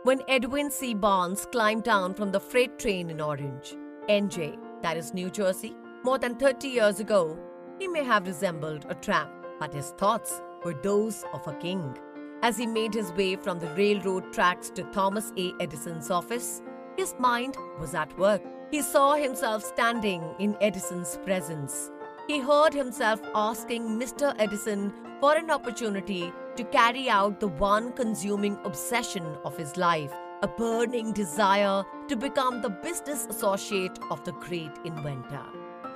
when Edwin C. Barnes climbed down from the freight train in Orange, NJ, that is New Jersey, more than 30 years ago, he may have resembled a tramp, but his thoughts were those of a king. As he made his way from the railroad tracks to Thomas A. Edison's office, his mind was at work. He saw himself standing in Edison's presence. He heard himself asking Mr. Edison for an opportunity to carry out the one consuming obsession of his life, a burning desire to become the business associate of the great inventor.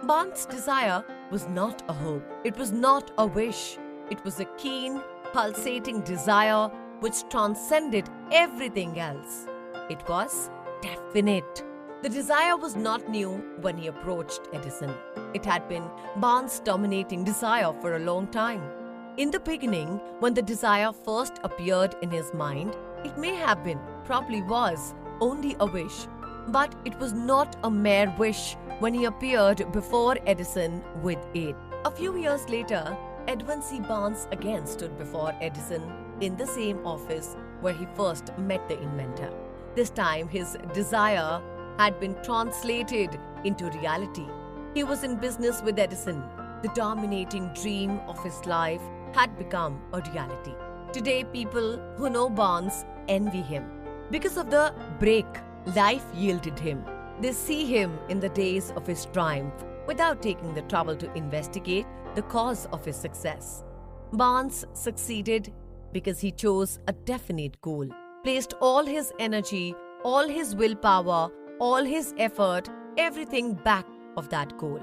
Barnes' desire was not a hope. It was not a wish. It was a keen, pulsating desire which transcended everything else. It was definite. The desire was not new when he approached Edison. It had been Barnes' dominating desire for a long time. In the beginning, when the desire first appeared in his mind, it may have been, probably was, only a wish. But it was not a mere wish when he appeared before Edison with it. A few years later, Edwin C. Barnes again stood before Edison in the same office where he first met the inventor. This time, his desire had been translated into reality. He was in business with Edison. The dominating dream of his life had become a reality. Today, people who know Barnes envy him. Because of the break life yielded him, they see him in the days of his triumph without taking the trouble to investigate the cause of his success. Barnes succeeded because he chose a definite goal, placed all his energy, all his willpower, all his effort, everything back of that goal.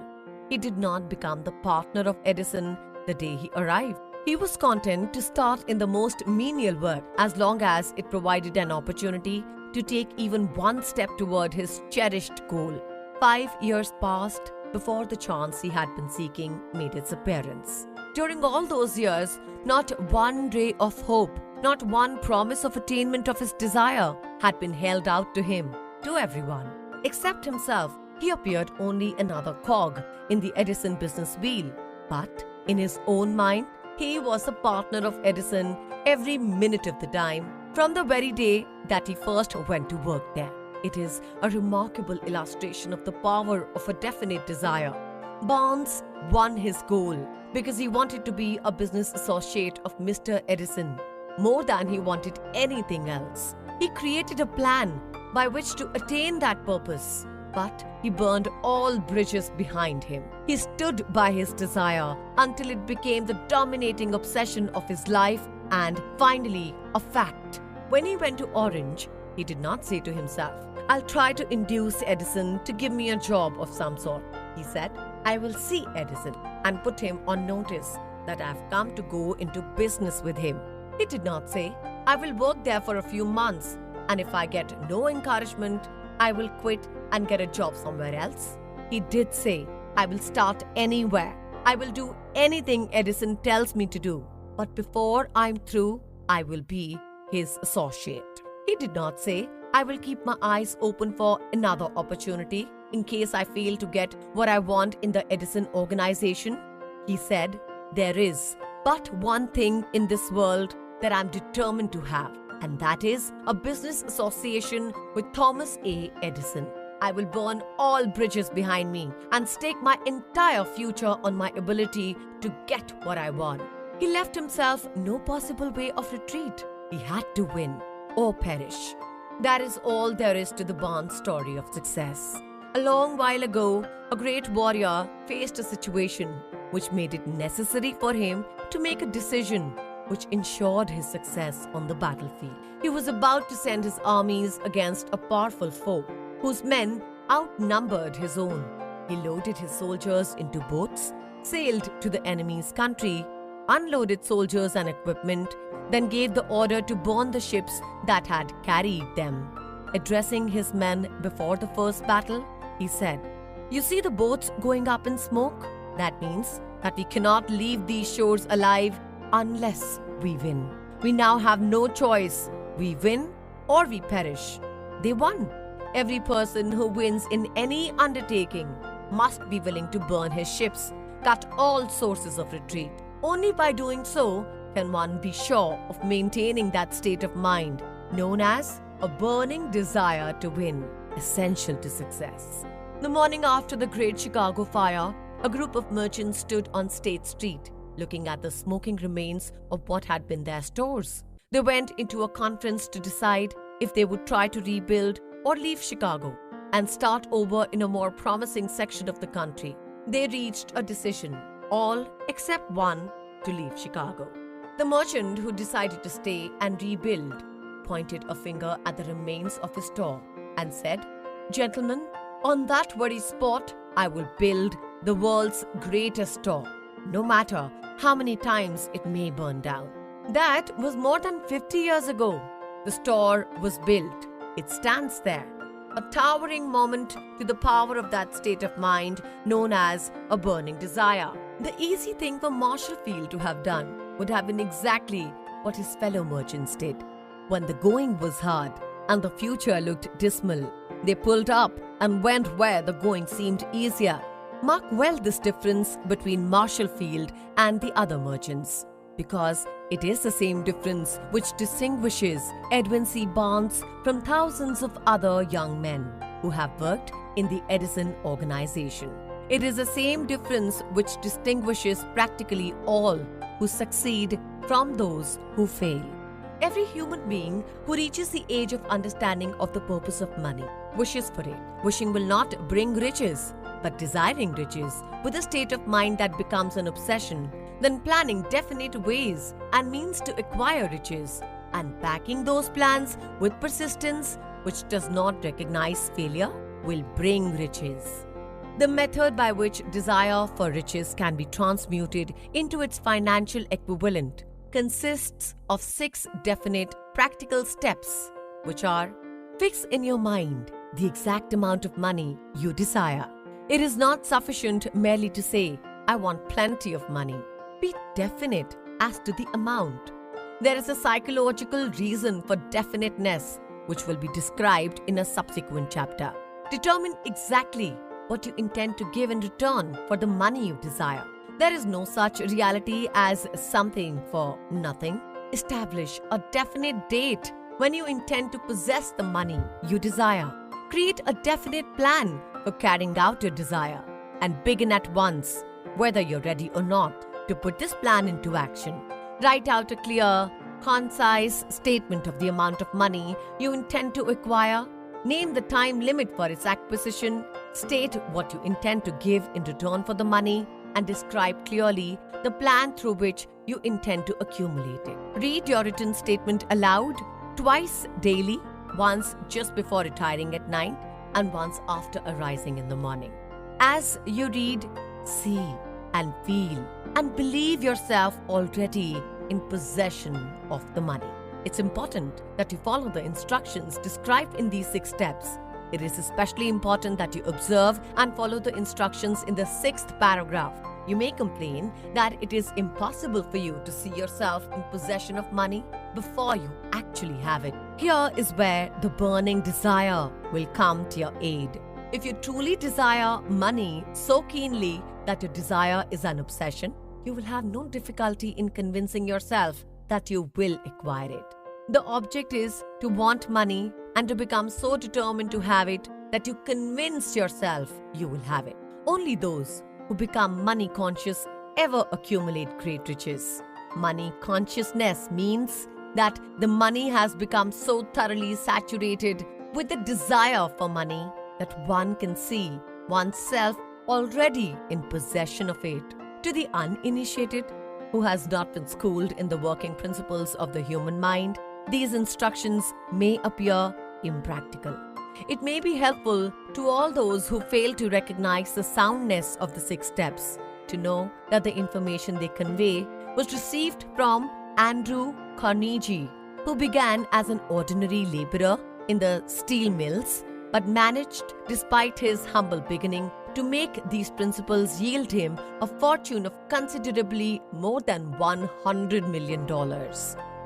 He did not become the partner of Edison the day he arrived. He was content to start in the most menial work as long as it provided an opportunity to take even one step toward his cherished goal. 5 years passed before the chance he had been seeking made its appearance. During all those years, not one ray of hope, not one promise of attainment of his desire had been held out to him, to everyone. Except himself, he appeared only another cog in the Edison business wheel. But in his own mind, he was a partner of Edison every minute of the time, from the very day that he first went to work there. It is a remarkable illustration of the power of a definite desire. Barnes won his goal because he wanted to be a business associate of Mr. Edison more than he wanted anything else. He created a plan by which to attain that purpose, but he burned all bridges behind him. He stood by his desire until it became the dominating obsession of his life and finally a fact. When he went to Orange, he did not say to himself, "I'll try to induce Edison to give me a job of some sort." He said, "I will see Edison and put him on notice that I've come to go into business with him." He did not say, "I will work there for a few months, and if I get no encouragement, I will quit and get a job somewhere else." He did say, "I will start anywhere. I will do anything Edison tells me to do. But before I'm through, I will be his associate." He did not say, "I will keep my eyes open for another opportunity in case I fail to get what I want in the Edison organization." He said, "There is but one thing in this world that I'm determined to have, and that is a business association with Thomas A. Edison. I will burn all bridges behind me and stake my entire future on my ability to get what I want." He left himself no possible way of retreat. He had to win or perish. That is all there is to the Barnes story of success. A long while ago, a great warrior faced a situation which made it necessary for him to make a decision which ensured his success on the battlefield. He was about to send his armies against a powerful foe whose men outnumbered his own. He loaded his soldiers into boats, sailed to the enemy's country, unloaded soldiers and equipment, then gave the order to burn the ships that had carried them. Addressing his men before the first battle, he said, "You see the boats going up in smoke? That means that we cannot leave these shores alive unless we win. We now have no choice. We win or we perish." They won. Every person who wins in any undertaking must be willing to burn his ships, cut all sources of retreat. Only by doing so can one be sure of maintaining that state of mind known as a burning desire to win, essential to success. The morning after the Great Chicago Fire, a group of merchants stood on State Street, looking at the smoking remains of what had been their stores. They went into a conference to decide if they would try to rebuild or leave Chicago and start over in a more promising section of the country. They reached a decision, all except one, to leave Chicago. The merchant who decided to stay and rebuild pointed a finger at the remains of his store and said, "Gentlemen, on that very spot, I will build the world's greatest store, no matter how many times it may burn down." That was more than 50 years ago. The store was built. It stands there, a towering monument to the power of that state of mind known as a burning desire. The easy thing for Marshall Field to have done would have been exactly what his fellow merchants did. When the going was hard and the future looked dismal, they pulled up and went where the going seemed easier. Mark well this difference between Marshall Field and the other merchants, because it is the same difference which distinguishes Edwin C. Barnes from thousands of other young men who have worked in the Edison organization. It is the same difference which distinguishes practically all who succeed from those who fail. Every human being who reaches the age of understanding of the purpose of money wishes for it. Wishing will not bring riches, but desiring riches with a state of mind that becomes an obsession, then planning definite ways and means to acquire riches, and backing those plans with persistence which does not recognize failure will bring riches. The method by which desire for riches can be transmuted into its financial equivalent consists of 6 definite practical steps, which are: fix in your mind the exact amount of money you desire. It is not sufficient merely to say, "I want plenty of money." Be definite as to the amount. There is a psychological reason for definiteness, which will be described in a subsequent chapter. Determine exactly what you intend to give in return for the money you desire. There is no such reality as something for nothing. Establish a definite date when you intend to possess the money you desire. Create a definite plan for carrying out your desire and begin at once, whether you're ready or not, to put this plan into action. Write out a clear, concise statement of the amount of money you intend to acquire. Name the time limit for its acquisition. State what you intend to give in return for the money, and describe clearly the plan through which you intend to accumulate it. Read your written statement aloud twice daily, once just before retiring at night and once after arising in the morning. As you read, see and feel and believe yourself already in possession of the money. It's important that you follow the instructions described in these 6 steps. It is especially important that you observe and follow the instructions in the 6th paragraph. You may complain that it is impossible for you to see yourself in possession of money before you actually have it. Here is where the burning desire will come to your aid. If you truly desire money so keenly that your desire is an obsession, you will have no difficulty in convincing yourself that you will acquire it. The object is to want money and to become so determined to have it that you convince yourself you will have it. Only those who become money conscious ever accumulate great riches. Money consciousness means that the money has become so thoroughly saturated with the desire for money that one can see oneself already in possession of it. To the uninitiated, who has not been schooled in the working principles of the human mind, these instructions may appear impractical. It may be helpful to all those who fail to recognize the soundness of the 6 steps to know that the information they convey was received from Andrew Carnegie, who began as an ordinary laborer in the steel mills, but managed, despite his humble beginning, to make these principles yield him a fortune of considerably more than $100 million.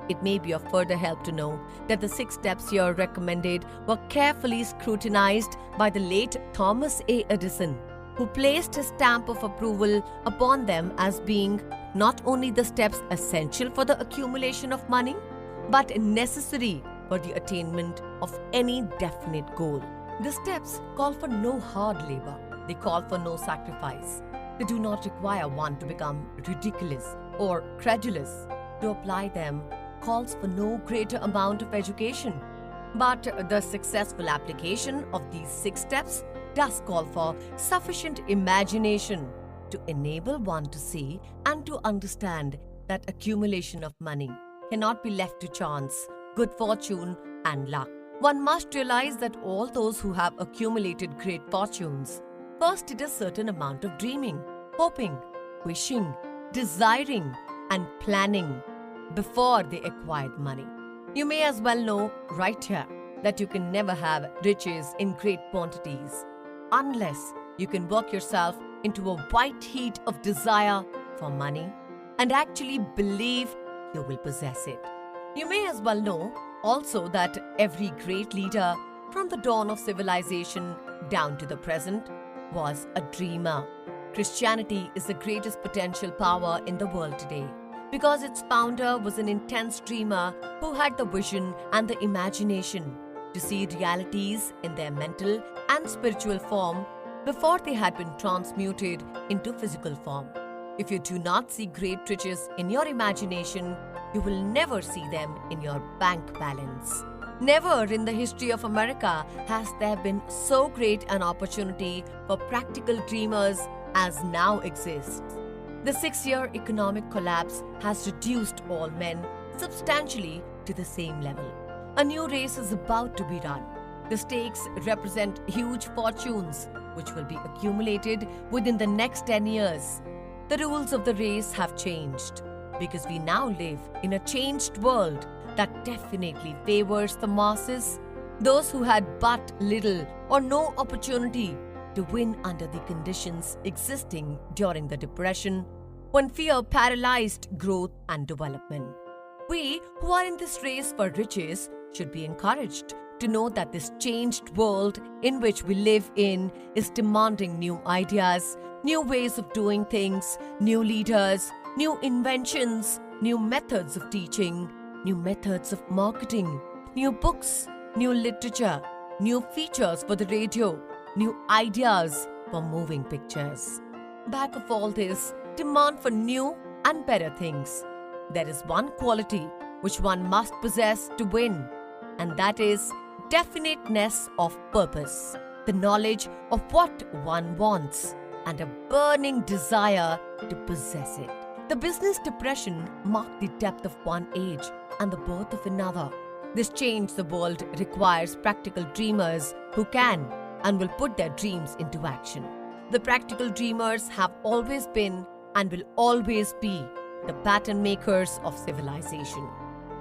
It may be of further help to know that the 6 steps here recommended were carefully scrutinized by the late Thomas A. Edison, who placed his stamp of approval upon them as being not only the steps essential for the accumulation of money, but necessary for the attainment of any definite goal. The steps call for no hard labor. They call for no sacrifice. They do not require one to become ridiculous or credulous. To apply them calls for no greater amount of education. But the successful application of these 6 steps does call for sufficient imagination to enable one to see and to understand that accumulation of money cannot be left to chance, good fortune, and luck. One must realize that all those who have accumulated great fortunes first did a certain amount of dreaming, hoping, wishing, desiring, and planning before they acquired money. You may as well know right here that you can never have riches in great quantities unless you can work yourself into a white heat of desire for money and actually believe you will possess it. You may as well know also that every great leader from the dawn of civilization down to the present was a dreamer. Christianity is the greatest potential power in the world today because its founder was an intense dreamer who had the vision and the imagination to see realities in their mental and spiritual form before they had been transmuted into physical form. If you do not see great riches in your imagination, you will never see them in your bank balance. Never in the history of America has there been so great an opportunity for practical dreamers as now exists. The 6-year economic collapse has reduced all men substantially to the same level. A new race is about to be run. The stakes represent huge fortunes which will be accumulated within the next 10 years. The rules of the race have changed because we now live in a changed world that definitely favors the masses, those who had but little or no opportunity to win under the conditions existing during the Depression when fear paralyzed growth and development. We who are in this race for riches should be encouraged to know that this changed world in which we live in is demanding new ideas, new ways of doing things, new leaders, new inventions, new methods of teaching, new methods of marketing, new books, new literature, new features for the radio, new ideas for moving pictures. Back of all this demand for new and better things, there is one quality which one must possess to win, and that is definiteness of purpose, the knowledge of what one wants, and a burning desire to possess it. The business depression marked the depth of one age and the birth of another. This change the world requires practical dreamers who can and will put their dreams into action. The practical dreamers have always been and will always be the pattern makers of civilization.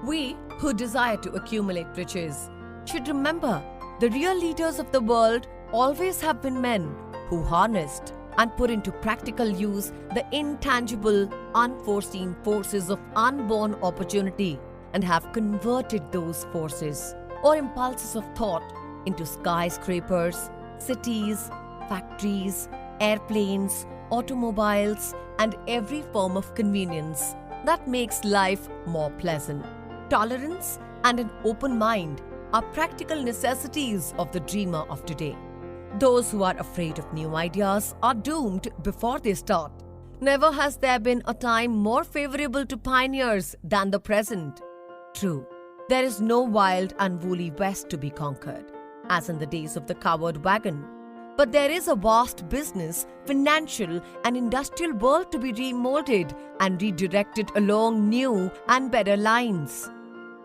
We who desire to accumulate riches should remember the real leaders of the world always have been men who harnessed and put into practical use the intangible, unforeseen forces of unborn opportunity and have converted those forces or impulses of thought into skyscrapers, cities, factories, airplanes, automobiles, and every form of convenience that makes life more pleasant. Tolerance and an open mind are practical necessities of the dreamer of today. Those who are afraid of new ideas are doomed before they start. Never has there been a time more favorable to pioneers than the present. True, there is no wild and woolly west to be conquered, as in the days of the covered wagon. But there is a vast business, financial, and industrial world to be remolded and redirected along new and better lines.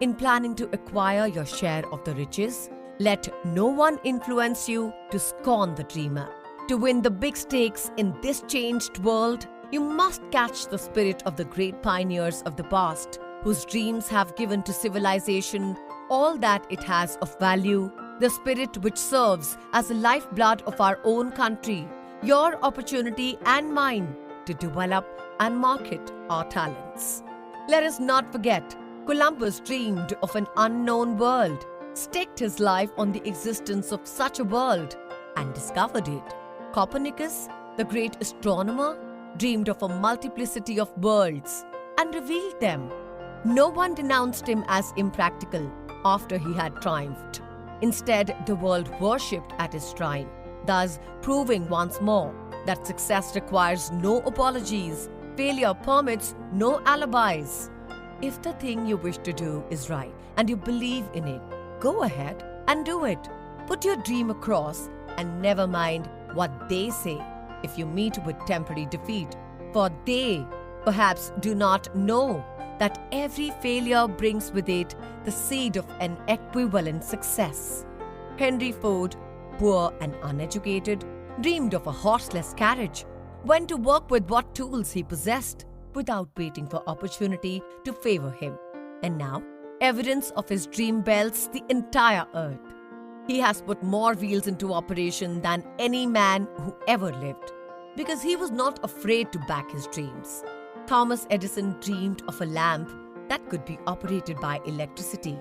In planning to acquire your share of the riches, let no one influence you to scorn the dreamer. To win the big stakes in this changed world, you must catch the spirit of the great pioneers of the past, whose dreams have given to civilization all that it has of value, the spirit which serves as the lifeblood of our own country, your opportunity and mine to develop and market our talents. Let us not forget, Columbus dreamed of an unknown world, staked his life on the existence of such a world, and discovered it. Copernicus, the great astronomer, dreamed of a multiplicity of worlds and revealed them. No one denounced him as impractical after he had triumphed. Instead, the world worshipped at his shrine, thus proving once more that success requires no apologies, failure permits no alibis. If the thing you wish to do is right and you believe in it, go ahead and do it. Put your dream across and never mind what they say if you meet with temporary defeat, for they perhaps do not know that every failure brings with it the seed of an equivalent success. Henry Ford, poor and uneducated, dreamed of a horseless carriage, went to work with what tools he possessed without waiting for opportunity to favor him. And now, evidence of his dream belts the entire earth. He has put more wheels into operation than any man who ever lived, because he was not afraid to back his dreams. Thomas Edison dreamed of a lamp that could be operated by electricity,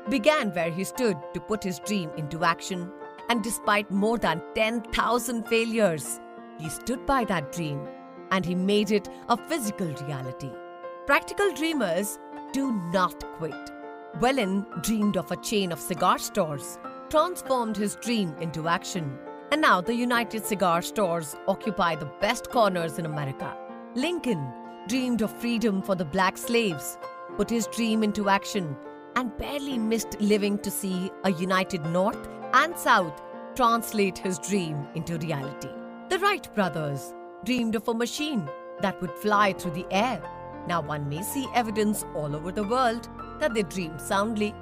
began where he stood to put his dream into action, and despite more than 10,000 failures, he stood by that dream and he made it a physical reality. Practical dreamers do not quit. Whelan dreamed of a chain of cigar stores, transformed his dream into action, and now the United Cigar Stores occupy the best corners in America. Lincoln dreamed of freedom for the black slaves, put his dream into action, and barely missed living to see a united North and South translate his dream into reality. The Wright brothers dreamed of a machine that would fly through the air. Now one may see evidence all over the world that they dreamed soundly.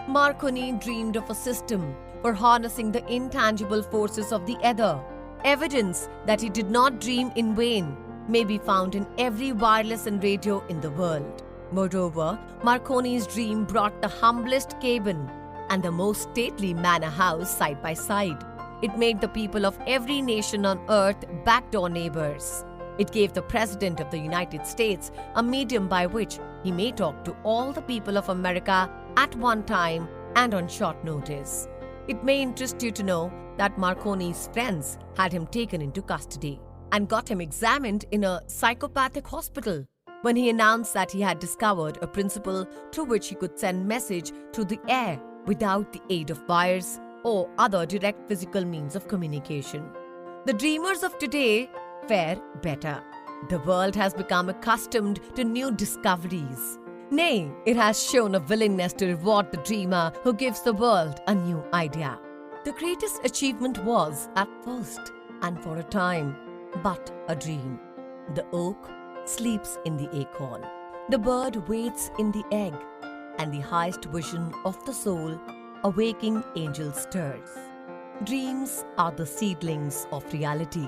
Marconi dreamed of a system for harnessing the intangible forces of the ether. Evidence that he did not dream in vain may be found in every wireless and radio in the world. Moreover, Marconi's dream brought the humblest cabin and the most stately manor house side by side. It made the people of every nation on earth backdoor neighbors. It gave the President of the United States a medium by which he may talk to all the people of America at one time and on short notice. It may interest you to know that Marconi's friends had him taken into custody and got him examined in a psychopathic hospital when he announced that he had discovered a principle through which he could send message through the air without the aid of wires or other direct physical means of communication. The dreamers of today fare better. The world has become accustomed to new discoveries. Nay, it has shown a willingness to reward the dreamer who gives the world a new idea. The greatest achievement was, at first and for a time, but a dream. The oak sleeps in the acorn. The bird waits in the egg, and the highest vision of the soul, a waking angel stirs. Dreams are the seedlings of reality.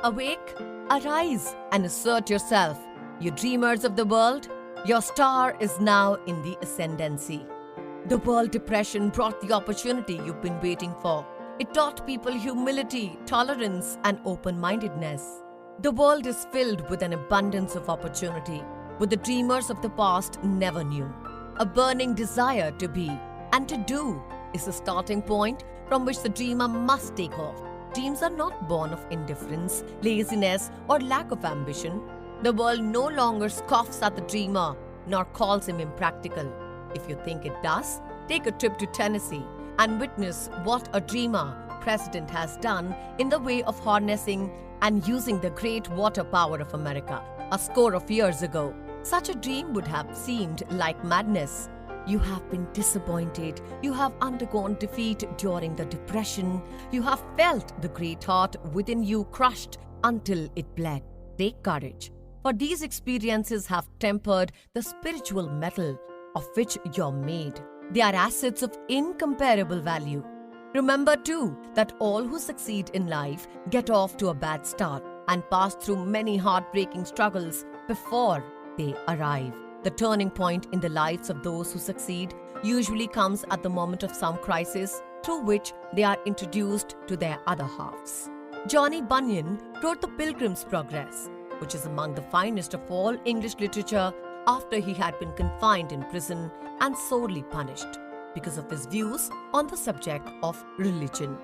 Awake, arise, and assert yourself. You dreamers of the world, your star is now in the ascendancy. The World Depression brought the opportunity you've been waiting for. It taught people humility, tolerance, and open-mindedness. The world is filled with an abundance of opportunity, what the dreamers of the past never knew. A burning desire to be and to do is the starting point from which the dreamer must take off. Dreams are not born of indifference, laziness, or lack of ambition. The world no longer scoffs at the dreamer nor calls him impractical. If you think it does, take a trip to Tennessee and witness what a dreamer president has done in the way of harnessing and using the great water power of America a score of years ago. Such a dream would have seemed like madness. You have been disappointed, you have undergone defeat during the Depression, you have felt the great heart within you crushed until it bled. Take courage, for these experiences have tempered the spiritual metal of which you're made. They are assets of incomparable value. Remember too that all who succeed in life get off to a bad start and pass through many heartbreaking struggles before they arrive. The turning point in the lives of those who succeed usually comes at the moment of some crisis through which they are introduced to their other halves. Johnny Bunyan wrote The Pilgrim's Progress, which is among the finest of all English literature, after he had been confined in prison and sorely punished because of his views on the subject of religion.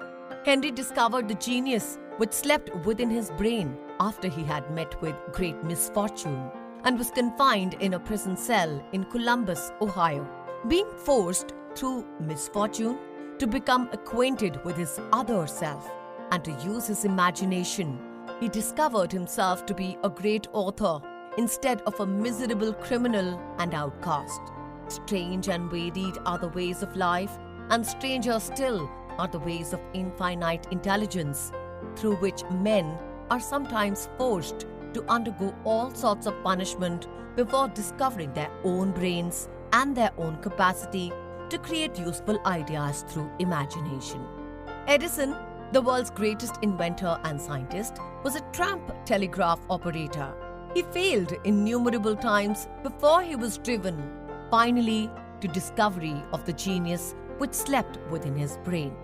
Henry discovered the genius which slept within his brain after he had met with great misfortune and was confined in a prison cell in Columbus, Ohio. Being forced through misfortune to become acquainted with his other self and to use his imagination, he discovered himself to be a great author instead of a miserable criminal and outcast. Strange and varied are the ways of life, and stranger still are the ways of infinite intelligence, through which men are sometimes forced to undergo all sorts of punishment before discovering their own brains and their own capacity to create useful ideas through imagination. Edison, the world's greatest inventor and scientist, was a tramp telegraph operator. He failed innumerable times before he was driven, finally, to discovery of the genius which slept within his brain.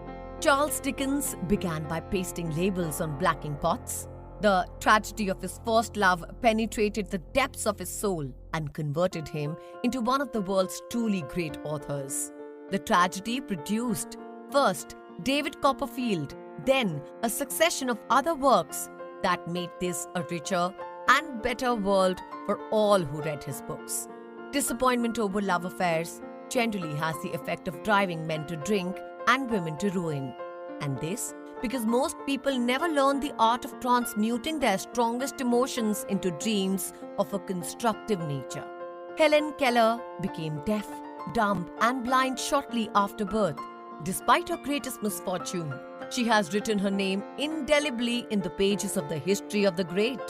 Charles Dickens began by pasting labels on blacking pots. The tragedy of his first love penetrated the depths of his soul and converted him into one of the world's truly great authors. The tragedy produced, first, David Copperfield, then a succession of other works that made this a richer and better world for all who read his books. Disappointment over love affairs generally has the effect of driving men to drink and women to ruin. And this because most people never learn the art of transmuting their strongest emotions into dreams of a constructive nature. Helen Keller became deaf, dumb, and blind shortly after birth. Despite her greatest misfortune, she has written her name indelibly in the pages of the history of the great.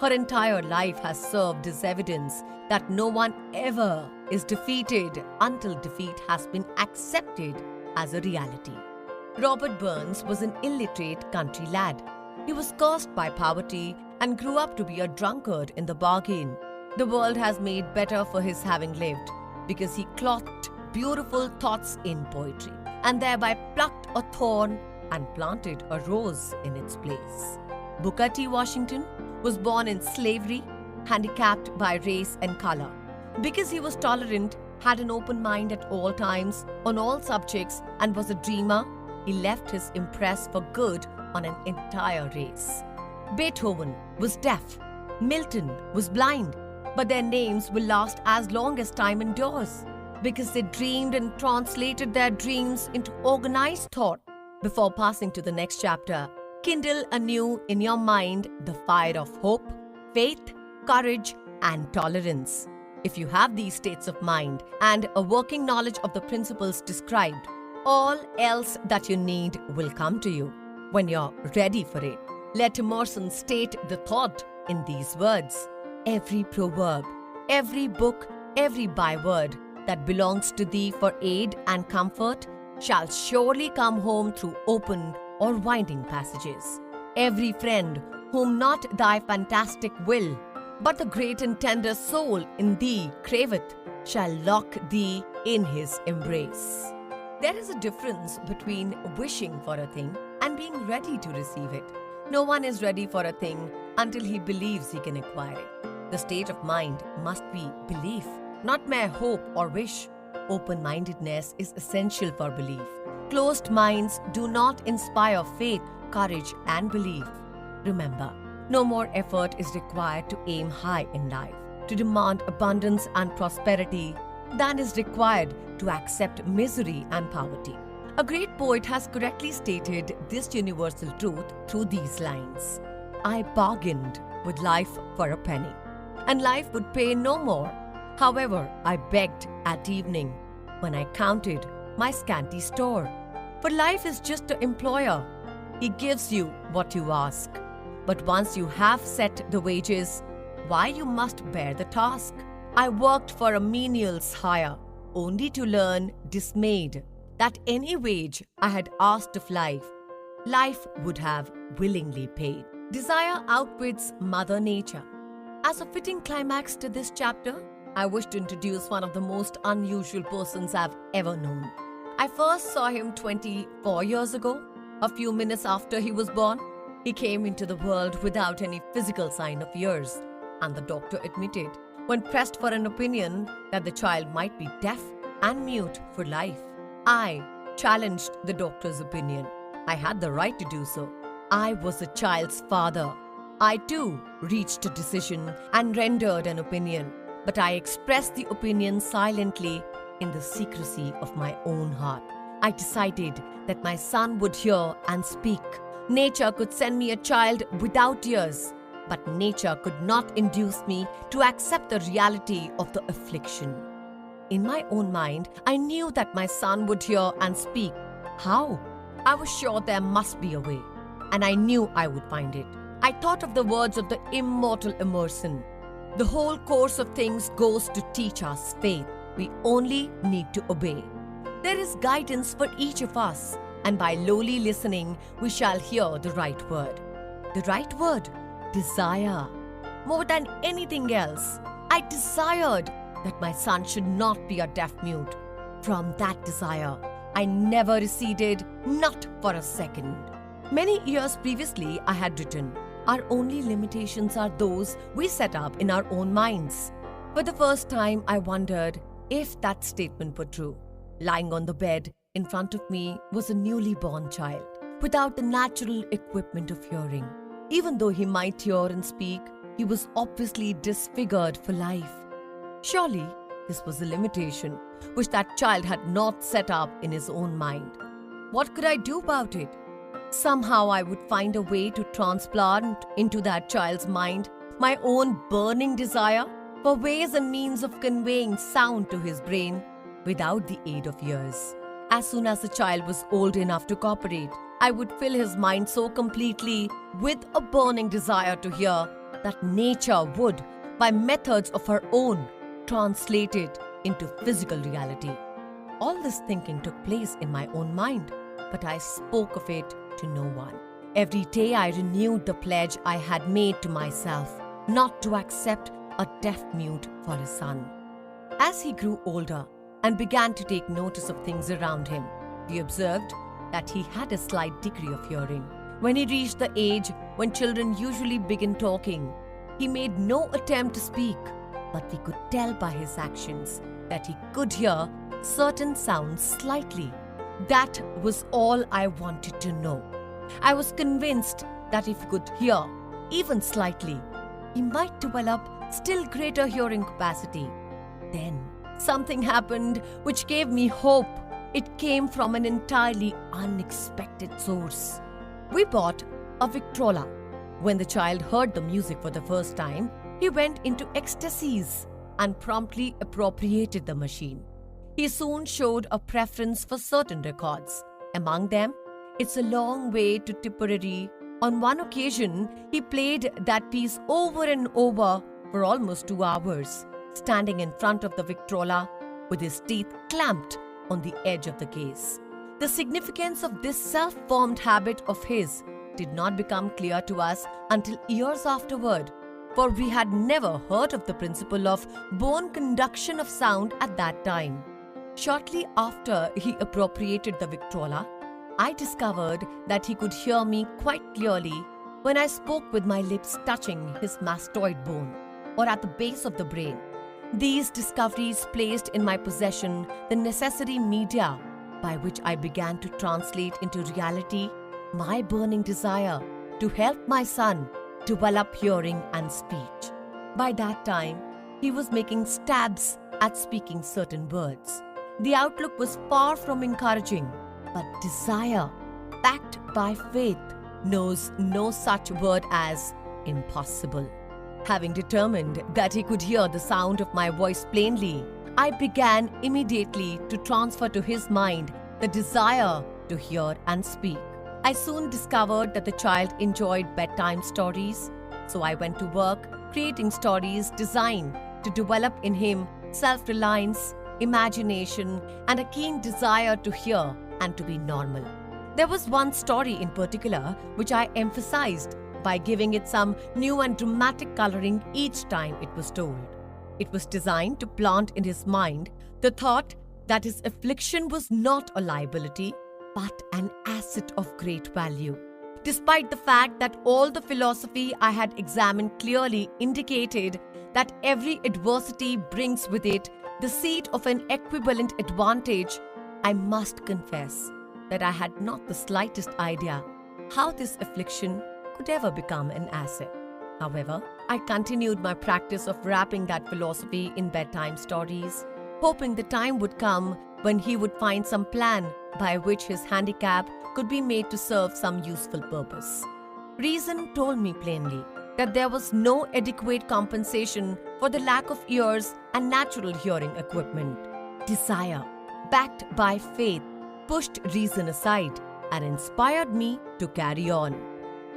Her entire life has served as evidence that no one ever is defeated until defeat has been accepted as a reality. Robert Burns was an illiterate country lad. He was cursed by poverty and grew up to be a drunkard in the bargain. The world has made better for his having lived because he clothed beautiful thoughts in poetry and thereby plucked a thorn and planted a rose in its place. Booker T. Washington was born in slavery, handicapped by race and color. Because he was tolerant, had an open mind at all times on all subjects, and was a dreamer, he left his impress for good on an entire race. Beethoven was deaf. Milton was blind. But their names will last as long as time endures because they dreamed and translated their dreams into organized thought. Before passing to the next chapter, kindle anew in your mind the fire of hope, faith, courage, and tolerance. If you have these states of mind and a working knowledge of the principles described, all else that you need will come to you when you're ready for it. Let Emerson state the thought in these words: every proverb, every book, every byword that belongs to thee for aid and comfort shall surely come home through open or winding passages. Every friend whom not thy fantastic will, but the great and tender soul in thee craveth, shall lock thee in his embrace. There is a difference between wishing for a thing and being ready to receive it. No one is ready for a thing until he believes he can acquire it. The state of mind must be belief, not mere hope or wish. Open-mindedness is essential for belief. Closed minds do not inspire faith, courage, and belief. Remember, no more effort is required to aim high in life, to demand abundance and prosperity than is required to accept misery and poverty. A great poet has correctly stated this universal truth through these lines: I bargained with life for a penny, and life would pay no more. However, I begged at evening, when I counted my scanty store. For life is just an employer. He gives you what you ask. But once you have set the wages, why you must bear the task. I worked for a menial's hire, only to learn, dismayed, that any wage I had asked of life, life would have willingly paid. Desire outwits Mother Nature. As a fitting climax to this chapter, I wish to introduce one of the most unusual persons I've ever known. I first saw him 24 years ago, a few minutes after he was born. He came into the world without any physical sign of years, and the doctor admitted, when pressed for an opinion, that the child might be deaf and mute for life. I challenged the doctor's opinion. I had the right to do so. I was the child's father. I too reached a decision and rendered an opinion, but I expressed the opinion silently in the secrecy of my own heart. I decided that my son would hear and speak. Nature could send me a child without tears, but nature could not induce me to accept the reality of the affliction. In my own mind, I knew that my son would hear and speak. How? I was sure there must be a way, and I knew I would find it. I thought of the words of the immortal Emerson. The whole course of things goes to teach us faith. We only need to obey. There is guidance for each of us, and by lowly listening, we shall hear the right word. The right word? Desire. More than anything else, I desired that my son should not be a deaf mute. From that desire, I never receded, not for a second. Many years previously, I had written, our only limitations are those we set up in our own minds. For the first time, I wondered if that statement were true. Lying on the bed in front of me was a newly born child, without the natural equipment of hearing. Even though he might hear and speak, he was obviously disfigured for life. Surely, this was a limitation which that child had not set up in his own mind. What could I do about it? Somehow I would find a way to transplant into that child's mind my own burning desire for ways and means of conveying sound to his brain without the aid of ears. As soon as the child was old enough to cooperate, I would fill his mind so completely with a burning desire to hear that nature would, by methods of her own, translate it into physical reality. All this thinking took place in my own mind, but I spoke of it to no one. Every day I renewed the pledge I had made to myself not to accept a deaf mute for his son. As he grew older and began to take notice of things around him, we observed that he had a slight degree of hearing. When he reached the age when children usually begin talking, he made no attempt to speak, but we could tell by his actions that he could hear certain sounds slightly. That was all I wanted to know. I was convinced that if he could hear, even slightly, he might develop still greater hearing capacity. Then something happened which gave me hope. It came from an entirely unexpected source. We bought a Victrola. When the child heard the music for the first time, he went into ecstasies and promptly appropriated the machine. He soon showed a preference for certain records. Among them, It's a Long Way to Tipperary. On one occasion, he played that piece over and over for almost 2 hours, standing in front of the Victrola with his teeth clamped on the edge of the case. The significance of this self-formed habit of his did not become clear to us until years afterward, for we had never heard of the principle of bone conduction of sound at that time. Shortly after he appropriated the Victrola, I discovered that he could hear me quite clearly when I spoke with my lips touching his mastoid bone, or at the base of the brain. These discoveries placed in my possession the necessary media by which I began to translate into reality my burning desire to help my son develop hearing and speech. By that time, he was making stabs at speaking certain words. The outlook was far from encouraging, but desire, backed by faith, knows no such word as impossible. Having determined that he could hear the sound of my voice plainly, I began immediately to transfer to his mind the desire to hear and speak. I soon discovered that the child enjoyed bedtime stories, so I went to work creating stories designed to develop in him self-reliance, imagination, and a keen desire to hear and to be normal. There was one story in particular which I emphasized by giving it some new and dramatic coloring each time it was told. It was designed to plant in his mind the thought that his affliction was not a liability, but an asset of great value. Despite the fact that all the philosophy I had examined clearly indicated that every adversity brings with it the seed of an equivalent advantage, I must confess that I had not the slightest idea how this affliction could ever become an asset. However, I continued my practice of wrapping that philosophy in bedtime stories, hoping the time would come when he would find some plan by which his handicap could be made to serve some useful purpose. Reason told me plainly that there was no adequate compensation for the lack of ears and natural hearing equipment. Desire, backed by faith, pushed reason aside and inspired me to carry on.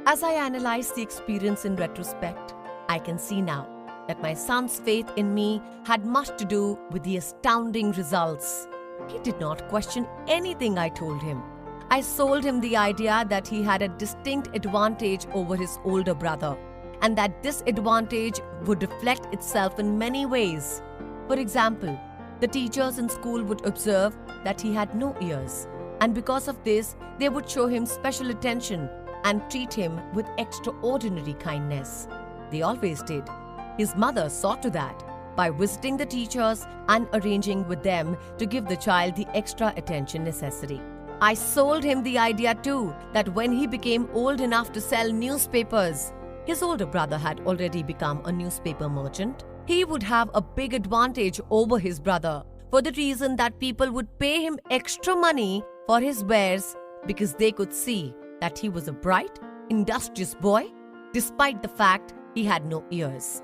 As I analyze the experience in retrospect, I can see now that my son's faith in me had much to do with the astounding results. He did not question anything I told him. I sold him the idea that he had a distinct advantage over his older brother, and that this advantage would reflect itself in many ways. For example, the teachers in school would observe that he had no ears, and because of this, they would show him special attention and treat him with extraordinary kindness. They always did. His mother saw to that by visiting the teachers and arranging with them to give the child the extra attention necessary. I sold him the idea too that when he became old enough to sell newspapers, his older brother had already become a newspaper merchant, he would have a big advantage over his brother for the reason that people would pay him extra money for his wares because they could see that he was a bright, industrious boy despite the fact he had no ears.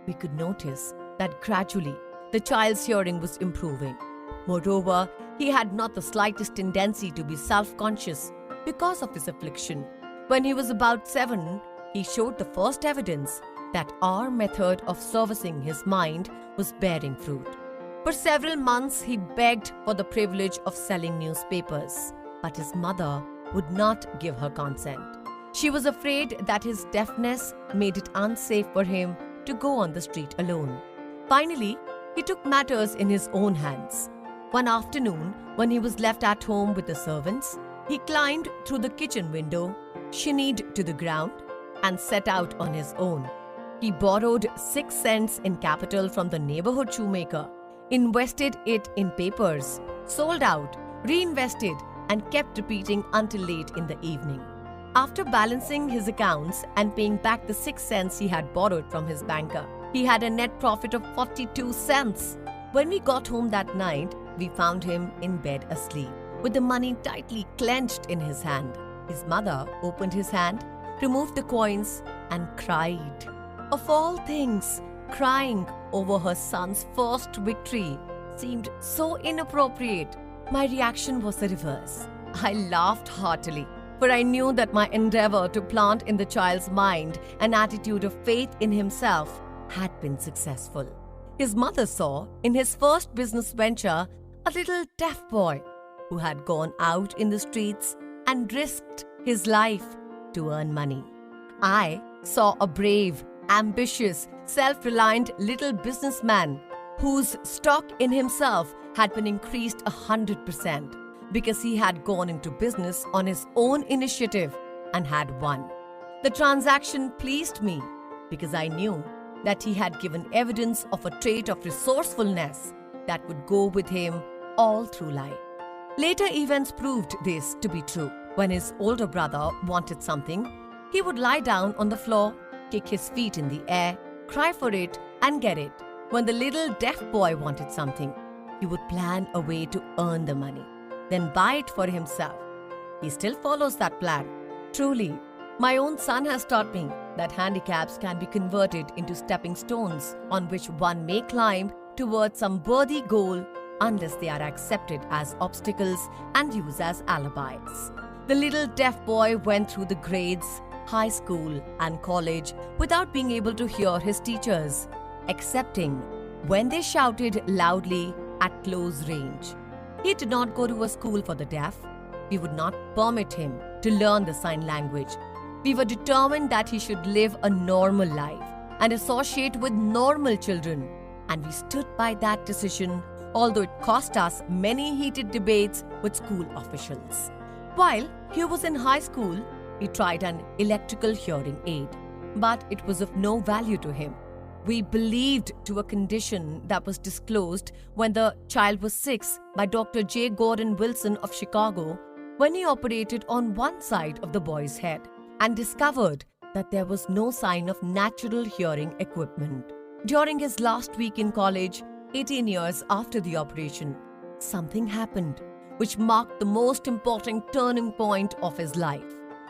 We could notice that gradually the child's hearing was improving. Moreover, he had not the slightest tendency to be self-conscious because of his affliction. When he was about 7, he showed the first evidence that our method of servicing his mind was bearing fruit. For several months, he begged for the privilege of selling newspapers, but his mother would not give her consent. She was afraid that his deafness made it unsafe for him to go on the street alone. Finally, he took matters in his own hands. One afternoon, when he was left at home with the servants, he climbed through the kitchen window, shinnied to the ground, and set out on his own. He borrowed 6 cents in capital from the neighborhood shoemaker, invested it in papers, sold out, reinvested, and kept repeating until late in the evening. After balancing his accounts and paying back the 6 cents he had borrowed from his banker, he had a net profit of 42 cents. When we got home that night, we found him in bed asleep, with the money tightly clenched in his hand. His mother opened his hand, removed the coins, and cried. Of all things, crying over her son's first victory seemed so inappropriate. My reaction was the reverse. I laughed heartily, for I knew that my endeavor to plant in the child's mind an attitude of faith in himself had been successful. His mother saw in his first business venture a little deaf boy who had gone out in the streets and risked his life to earn money. I saw a brave, ambitious, self-reliant little businessman whose stock in himself had been increased 100% because he had gone into business on his own initiative and had won. The transaction pleased me because I knew that he had given evidence of a trait of resourcefulness that would go with him all through life. Later events proved this to be true. When his older brother wanted something, he would lie down on the floor, kick his feet in the air, cry for it, and get it. When the little deaf boy wanted something, he would plan a way to earn the money, then buy it for himself. He still follows that plan. Truly, my own son has taught me that handicaps can be converted into stepping stones on which one may climb towards some worthy goal unless they are accepted as obstacles and used as alibis. The little deaf boy went through the grades, high school and college without being able to hear his teachers, excepting when they shouted loudly at close range. He did not go to a school for the deaf. We would not permit him to learn the sign language. We were determined that he should live a normal life and associate with normal children, and we stood by that decision, although it cost us many heated debates with school officials. While he was in high school, he tried an electrical hearing aid, but it was of no value to him. We believed to a condition that was disclosed when the child was 6 by Dr. J. Gordon Wilson of Chicago, when he operated on one side of the boy's head and discovered that there was no sign of natural hearing equipment. During his last week in college, 18 years after the operation, something happened which marked the most important turning point of his life.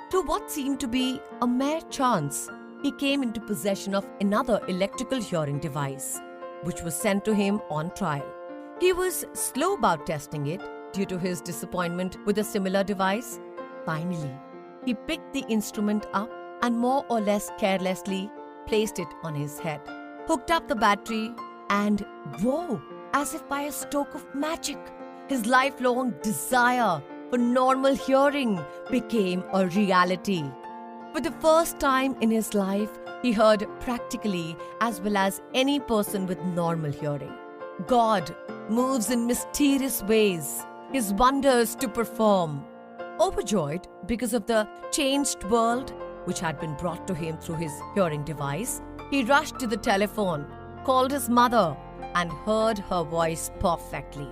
Through what seemed to be a mere chance, he came into possession of another electrical hearing device, which was sent to him on trial. He was slow about testing it due to his disappointment with a similar device. Finally, he picked the instrument up and more or less carelessly placed it on his head, hooked up the battery, and whoa, as if by a stroke of magic, his lifelong desire for normal hearing became a reality. For the first time in his life, he heard practically as well as any person with normal hearing. God moves in mysterious ways, his wonders to perform. Overjoyed because of the changed world which had been brought to him through his hearing device, he rushed to the telephone, called his mother, and heard her voice perfectly.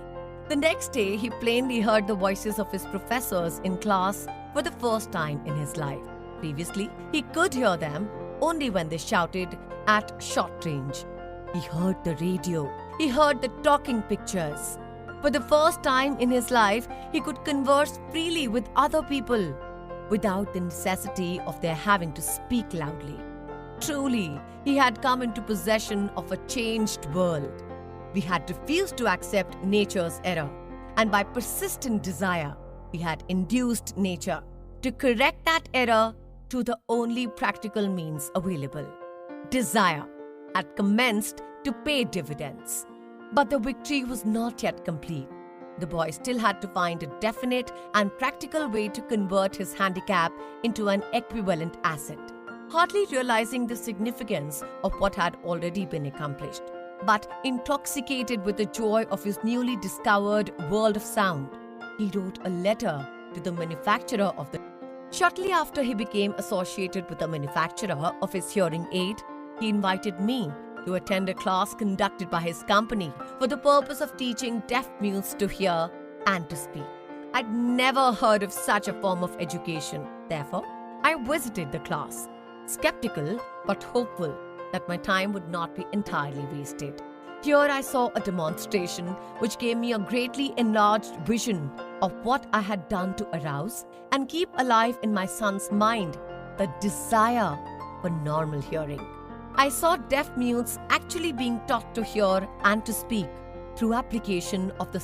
The next day, he plainly heard the voices of his professors in class for the first time in his life. Previously, he could hear them only when they shouted at short range. He heard the radio. He heard the talking pictures. For the first time in his life, he could converse freely with other people without the necessity of their having to speak loudly. Truly, he had come into possession of a changed world. We had refused to accept nature's error, and by persistent desire, we had induced nature to correct that error through the only practical means available. Desire had commenced to pay dividends. But the victory was not yet complete. The boy still had to find a definite and practical way to convert his handicap into an equivalent asset, hardly realizing the significance of what had already been accomplished, but intoxicated with the joy of his newly discovered world of sound. He wrote a letter to the manufacturer of the... Shortly after he became associated with the manufacturer of his hearing aid, he invited me to attend a class conducted by his company for the purpose of teaching deaf mutes to hear and to speak. I'd never heard of such a form of education. Therefore, I visited the class, skeptical but hopeful that my time would not be entirely wasted. Here I saw a demonstration which gave me a greatly enlarged vision of what I had done to arouse and keep alive in my son's mind the desire for normal hearing. I saw deaf mutes actually being taught to hear and to speak through application of the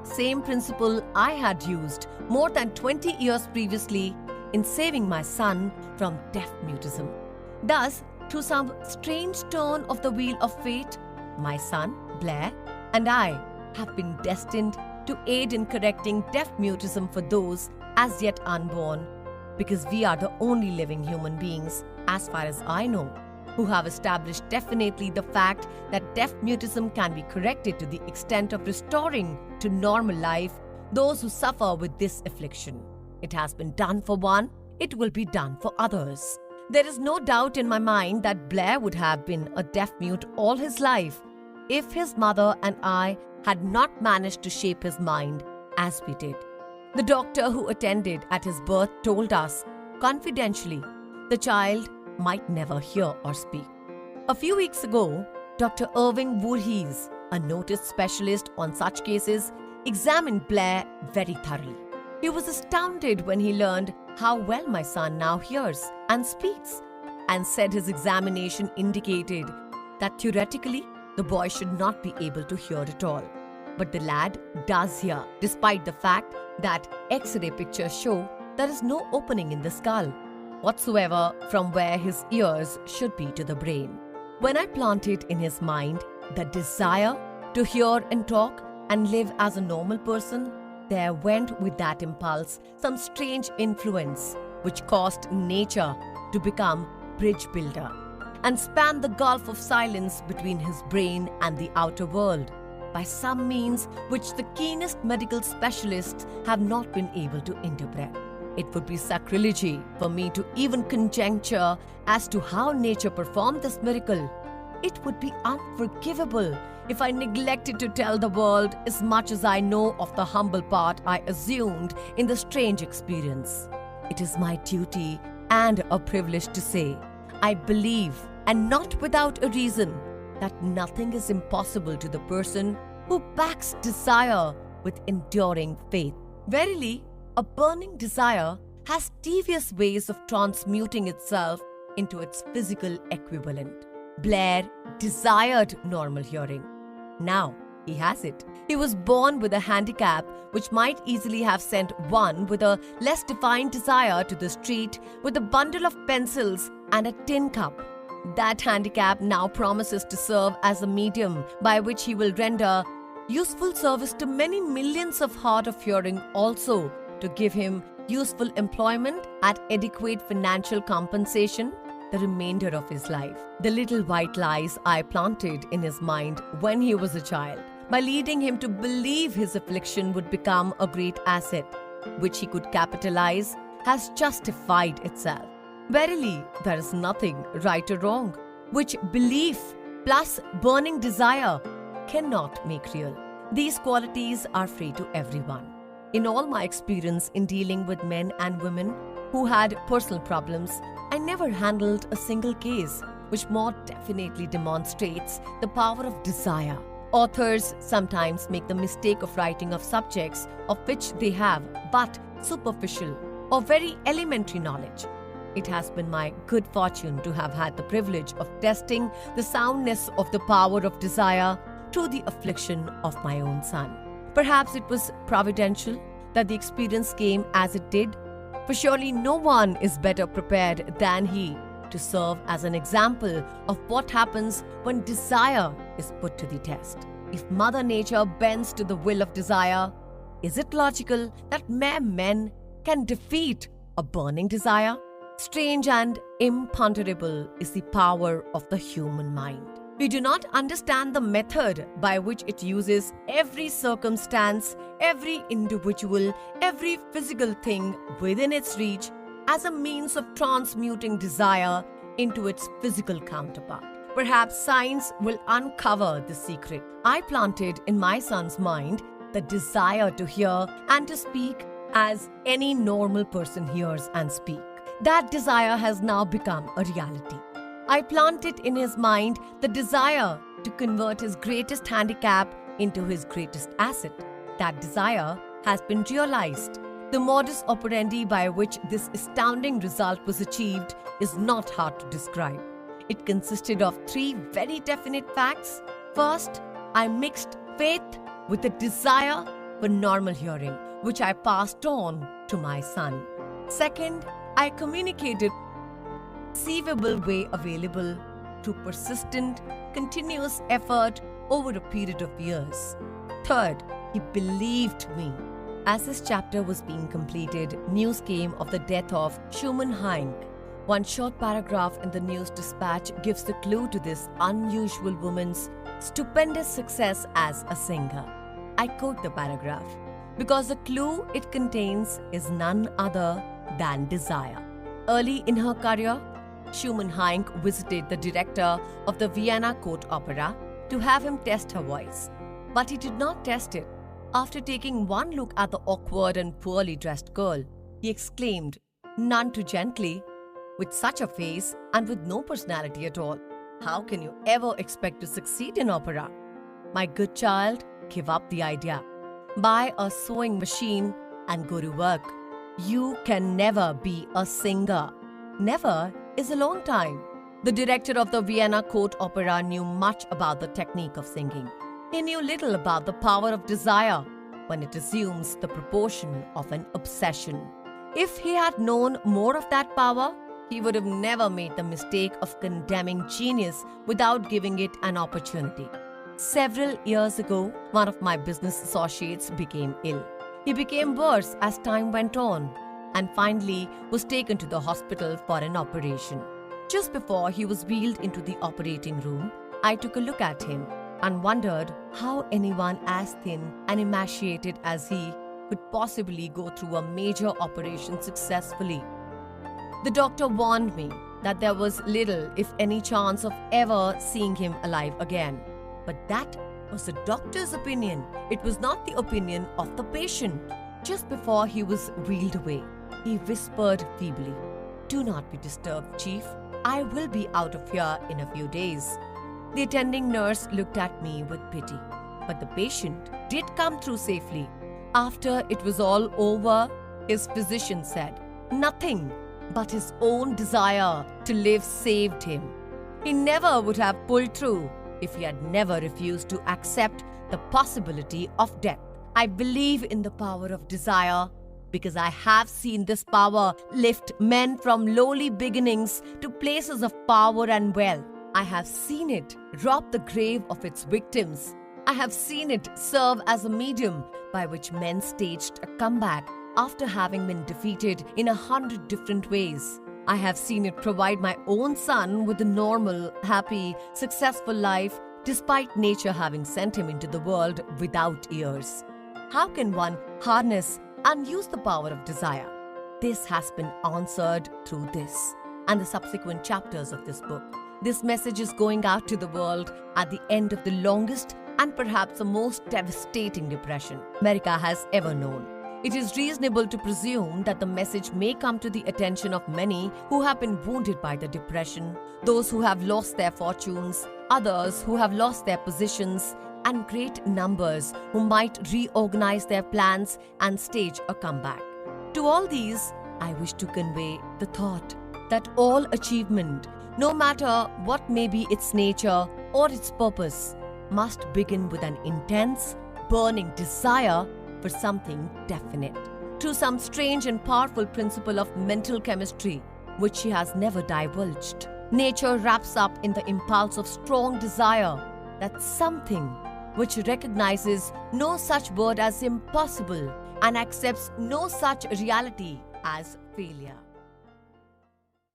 same principle I had used more than 20 years previously in saving my son from deaf mutism. Thus, through some strange turn of the wheel of fate, my son, Blair, and I have been destined to aid in correcting deaf mutism for those as yet unborn, because we are the only living human beings, as far as I know, who have established definitely the fact that deaf mutism can be corrected to the extent of restoring to normal life those who suffer with this affliction. It has been done for one, it will be done for others. There is no doubt in my mind that Blair would have been a deaf mute all his life if his mother and I had not managed to shape his mind as we did. The doctor who attended at his birth told us, confidentially, the child might never hear or speak. A few weeks ago, Dr. Irving Voorhees, a noted specialist on such cases, examined Blair very thoroughly. He was astounded when he learned how well my son now hears and speaks, and said his examination indicated that theoretically the boy should not be able to hear at all. But the lad does hear, despite the fact that X-ray pictures show there is no opening in the skull whatsoever from where his ears should be to the brain. When I planted in his mind the desire to hear and talk and live as a normal person, there went with that impulse some strange influence which caused nature to become bridge builder and span the gulf of silence between his brain and the outer world by some means which the keenest medical specialists have not been able to interpret. It would be sacrilege for me to even conjecture as to how nature performed this miracle. It would be unforgivable if I neglected to tell the world as much as I know of the humble part I assumed in the strange experience. It is my duty and a privilege to say, I believe, and not without a reason, that nothing is impossible to the person who backs desire with enduring faith. Verily, a burning desire has devious ways of transmuting itself into its physical equivalent. Blair desired normal hearing. Now he has it. He was born with a handicap which might easily have sent one with a less defined desire to the street with a bundle of pencils and a tin cup. That handicap now promises to serve as a medium by which he will render useful service to many millions of hard of hearing, also to give him useful employment at adequate financial compensation the remainder of his life. The little white lies I planted in his mind when he was a child, by leading him to believe his affliction would become a great asset, which he could capitalize, has justified itself. Verily, there is nothing right or wrong, which belief plus burning desire cannot make real. These qualities are free to everyone. In all my experience in dealing with men and women who had personal problems, I never handled a single case which more definitely demonstrates the power of desire. Authors sometimes make the mistake of writing of subjects of which they have but superficial or very elementary knowledge. It has been my good fortune to have had the privilege of testing the soundness of the power of desire through the affliction of my own son. Perhaps it was providential that the experience came as it did, for surely no one is better prepared than he to serve as an example of what happens when desire is put to the test. If Mother Nature bends to the will of desire, is it logical that mere men can defeat a burning desire? Strange and imponderable is the power of the human mind. We do not understand the method by which it uses every circumstance, every individual, every physical thing within its reach as a means of transmuting desire into its physical counterpart. Perhaps science will uncover the secret. I planted in my son's mind the desire to hear and to speak as any normal person hears and speaks. That desire has now become a reality. I planted in his mind the desire to convert his greatest handicap into his greatest asset. That desire has been realized. The modus operandi by which this astounding result was achieved is not hard to describe. It consisted of 3 very definite facts. First, I mixed faith with the desire for normal hearing, which I passed on to my son. Second, I communicated conceivable way available through persistent, continuous effort over a period of years. Third, he believed me. As this chapter was being completed, news came of the death of Schumann Heink. One short paragraph in the news dispatch gives the clue to this unusual woman's stupendous success as a singer. I quote the paragraph because the clue it contains is none other than desire. Early in her career, Schumann Heink visited the director of the Vienna Court Opera to have him test her voice. But he did not test it. After taking one look at the awkward and poorly dressed girl, he exclaimed, none too gently, with such a face and with no personality at all, how can you ever expect to succeed in opera? My good child, give up the idea. Buy a sewing machine and go to work. You can never be a singer. Never is a long time. The director of the Vienna Court Opera knew much about the technique of singing. He knew little about the power of desire when it assumes the proportion of an obsession. If he had known more of that power, he would have never made the mistake of condemning genius without giving it an opportunity. Several years ago, one of my business associates became ill. He became worse as time went on and finally was taken to the hospital for an operation. Just before he was wheeled into the operating room, I took a look at him and wondered how anyone as thin and emaciated as he could possibly go through a major operation successfully. The doctor warned me that there was little, if any, chance of ever seeing him alive again. But that was the doctor's opinion. It was not the opinion of the patient. Just before he was wheeled away, he whispered feebly, "Do not be disturbed, Chief. I will be out of here in a few days." The attending nurse looked at me with pity, but the patient did come through safely. After it was all over, his physician said, nothing but his own desire to live saved him. He never would have pulled through if he had never refused to accept the possibility of death. I believe in the power of desire because I have seen this power lift men from lowly beginnings to places of power and wealth. I have seen it rob the grave of its victims. I have seen it serve as a medium by which men staged a comeback after having been defeated in 100 different ways. I have seen it provide my own son with a normal, happy, successful life despite nature having sent him into the world without ears. How can one harness and use the power of desire? This has been answered through this and the subsequent chapters of this book. This message is going out to the world at the end of the longest and perhaps the most devastating depression America has ever known. It is reasonable to presume that the message may come to the attention of many who have been wounded by the depression, those who have lost their fortunes, others who have lost their positions, and great numbers who might reorganize their plans and stage a comeback. To all these, I wish to convey the thought that all achievement, no matter what may be its nature or its purpose, must begin with an intense, burning desire for something definite. Through some strange and powerful principle of mental chemistry, which she has never divulged, nature wraps up in the impulse of strong desire, that something which recognizes no such word as impossible and accepts no such reality as failure.